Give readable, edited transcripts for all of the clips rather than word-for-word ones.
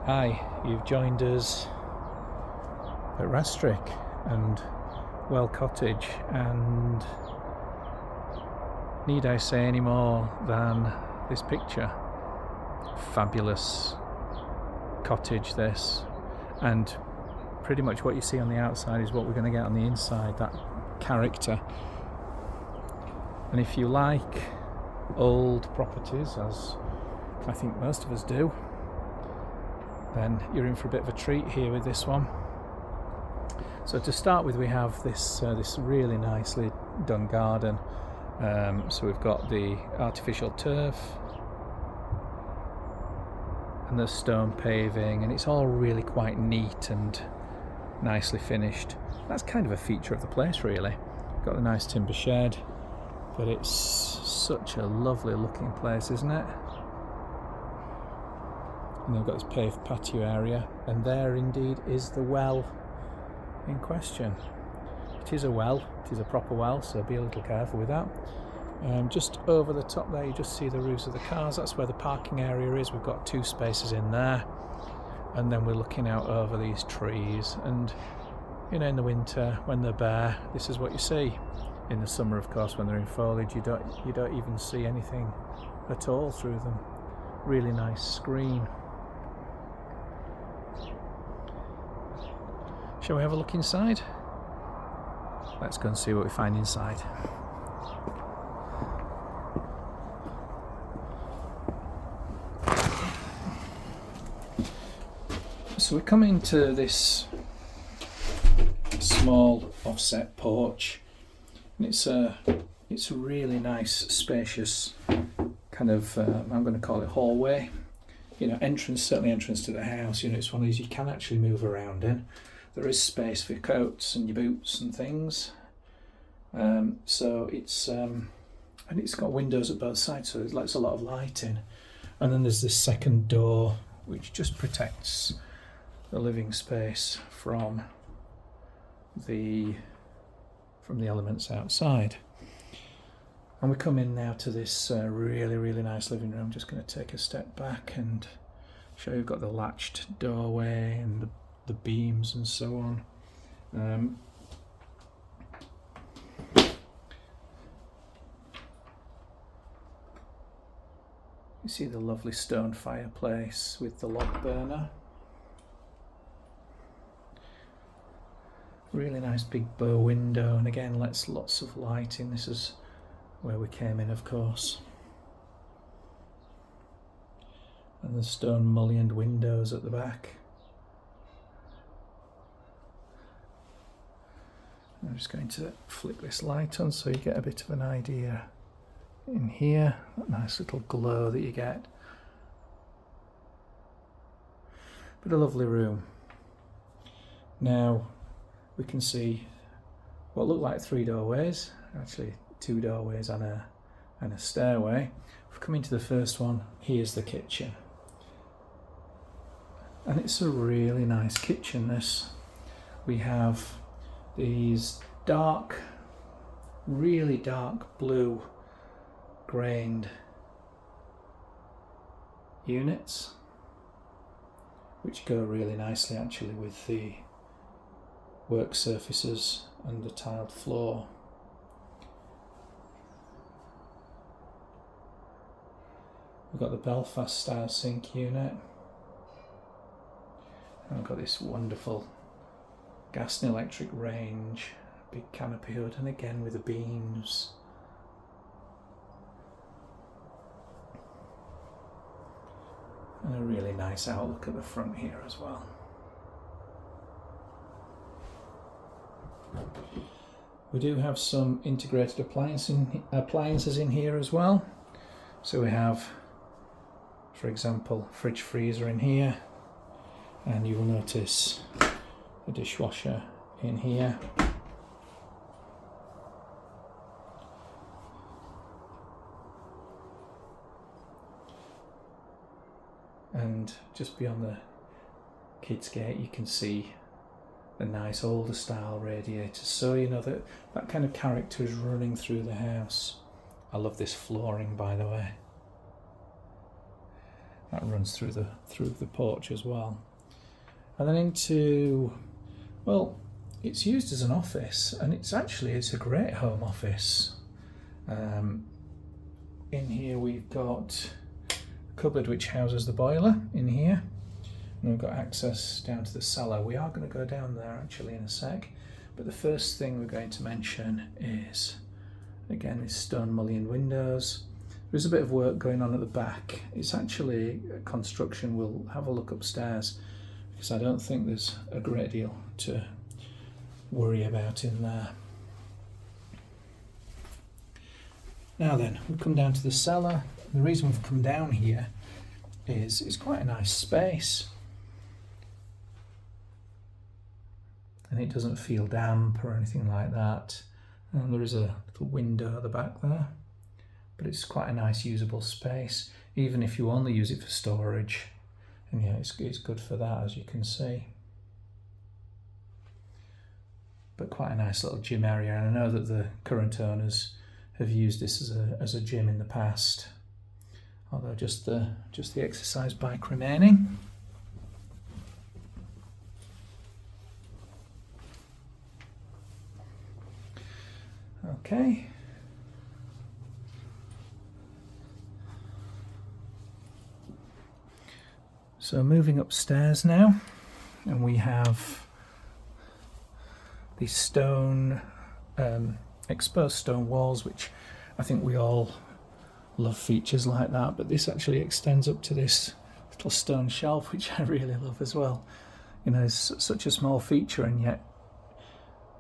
Hi, you've joined us at Rastrick and Cottage, and need I say any more than this picture? Fabulous cottage this, and pretty much what you see on the outside is what we're going to get on the inside, that character. And if you like old properties, as I think most of us do, then you're in for a bit of a treat here with this one. So to start with, we have this really nicely done garden. So we've got the artificial turf and the stone paving, and it's all really quite neat and nicely finished. That's kind of a feature of the place, really. Got a nice timber shed, but it's such a lovely looking place, isn't it? And they've got this paved patio area, and there indeed is the well in question. It is a well, it is a proper well, so be a little careful with that. Just over the top there, you just see the roofs of the cars. That's where the parking area is. We've got 2 spaces in there, and then we're looking out over these trees. And you know, in the winter when they're bare, this is what you see. In the summer, of course, when they're in foliage, you don't even see anything at all through them. Really nice screen. Shall we have a look inside? Let's go and see what we find inside. So we come into this small offset porch, and it's a really nice, spacious kind of I'm going to call it hallway. You know, certainly entrance to the house. You know, it's one of these you can actually move around in. There is space for your coats and your boots and things. So it's and it's got windows at both sides, so it lets a lot of light in. And then there's this second door which just protects the living space from the elements outside. And we come in now to this really nice living room. Just going to take a step back and show you. We've got the latched doorway and the beams and so on. You see the lovely stone fireplace with the log burner. Really nice big bow window, and again lets lots of light in. This is where we came in, of course. And the stone mullioned windows at the back. I'm just going to flick this light on so you get a bit of an idea in here. That nice little glow that you get. But a lovely room. Now we can see what look like 3 doorways, actually 2 doorways and a stairway. If we come into the first one, here's the kitchen. And it's a really nice kitchen, this. We have these really dark blue grained units, which go really nicely actually with the work surfaces and the tiled floor. We've got the Belfast style sink unit. And we've got this wonderful gas and electric range, big canopy hood, and again with the beams. And a really nice outlook at the front here as well. We do have some integrated appliances in here as well. So we have, for example, fridge freezer in here, and you will notice a dishwasher in here. And just beyond the kids gate you can see the nice older style radiators, so you know that kind of character is running through the house. I love this flooring, by the way. that runs through the porch as well. And then into, well, it's used as an office, and it's a great home office. In here we've got a cupboard which houses the boiler in here, and we've got access down to the cellar. We are going to go down there actually in a sec, but the first thing we're going to mention is, again, these stone mullioned windows. There's a bit of work going on at the back. It's actually construction. We'll have a look upstairs, because I don't think there's a great deal to worry about in there. Now then, we come down to the cellar. The reason we've come down here is it's quite a nice space, and it doesn't feel damp or anything like that. And there is a little window at the back there, but it's quite a nice usable space, even if you only use it for storage. And yeah, it's good for that, as you can see. But quite a nice little gym area, and I know that the current owners have used this as a gym in the past, although just the exercise bike remaining. Okay. So moving upstairs now, and we have these stone, exposed stone walls, which I think we all love features like that, but this actually extends up to this little stone shelf, which I really love as well. You know, it's such a small feature, and yet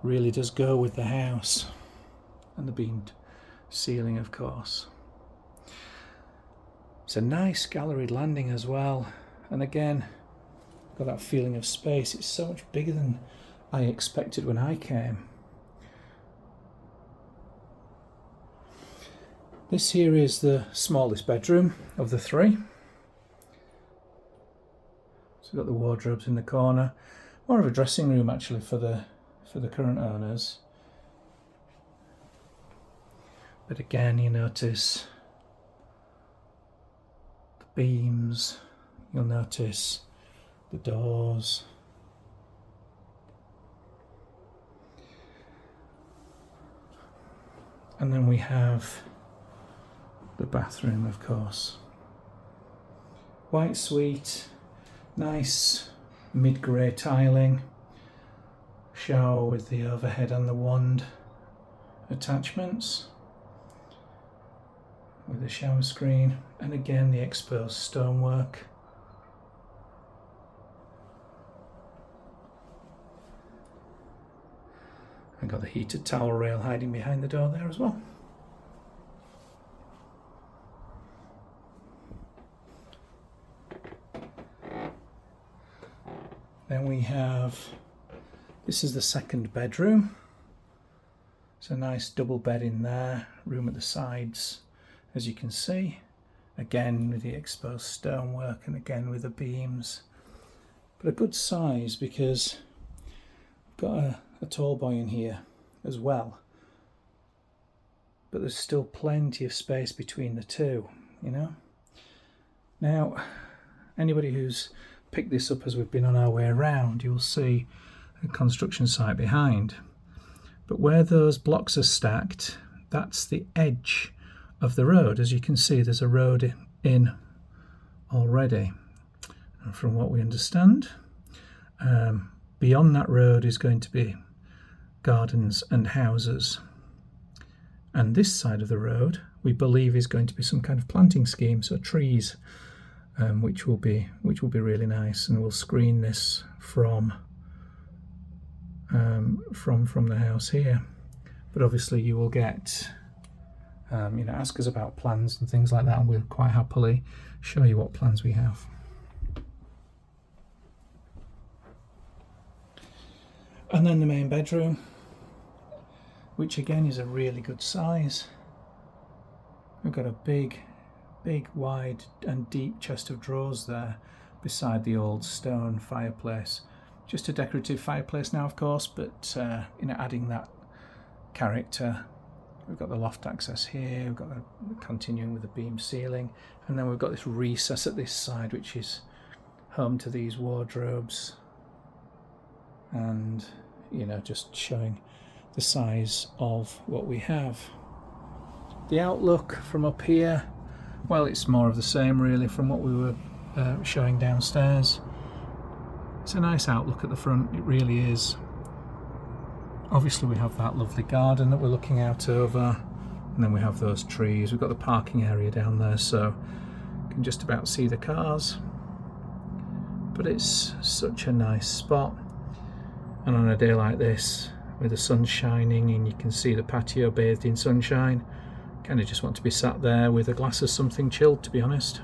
really does go with the house, and the beamed ceiling, of course. It's a nice galleried landing as well, and again, got that feeling of space. It's so much bigger than I expected when I came. This here is the smallest bedroom of the three. So we've got the wardrobes in the corner. More of a dressing room actually for the current owners. But again, you notice the beams, you'll notice the doors. And then we have the bathroom, of course. White suite, nice mid-grey tiling, shower with the overhead and the wand attachments, with the shower screen, and again the exposed stonework. I've got the heated towel rail hiding behind the door there as well. Then we have, this is the second bedroom. It's a nice double bed in there, room at the sides, as you can see. Again with the exposed stonework, and again with the beams. But a good size, because I've got a tall boy in here as well. But there's still plenty of space between the two, you know. Now, anybody who's picked this up as we've been on our way around, you'll see a construction site behind. But where those blocks are stacked, that's the edge of the road. As you can see, there's a road in already. And from what we understand, beyond that road is going to be gardens and houses. And this side of the road, we believe, is going to be some kind of planting scheme, so trees, which will be really nice, and we'll screen this from the house here. But obviously you will get ask us about plans and things like that, and we'll quite happily show you what plans we have. And then the main bedroom, which again is a really good size. We've got a big, wide and deep chest of drawers there beside the old stone fireplace. Just a decorative fireplace now, of course, but adding that character we've got the loft access here, we've got the continuing with the beam ceiling, and then we've got this recess at this side which is home to these wardrobes, and you know, just showing the size of what we have. The outlook from up here, well, it's more of the same really from what we were showing downstairs. It's a nice outlook at the front, it really is. Obviously we have that lovely garden that we're looking out over, and then we have those trees. We've got the parking area down there, so you can just about see the cars. But it's such a nice spot, and on a day like this with the sun shining and you can see the patio bathed in sunshine, kind of just want to be sat there with a glass of something chilled, to be honest.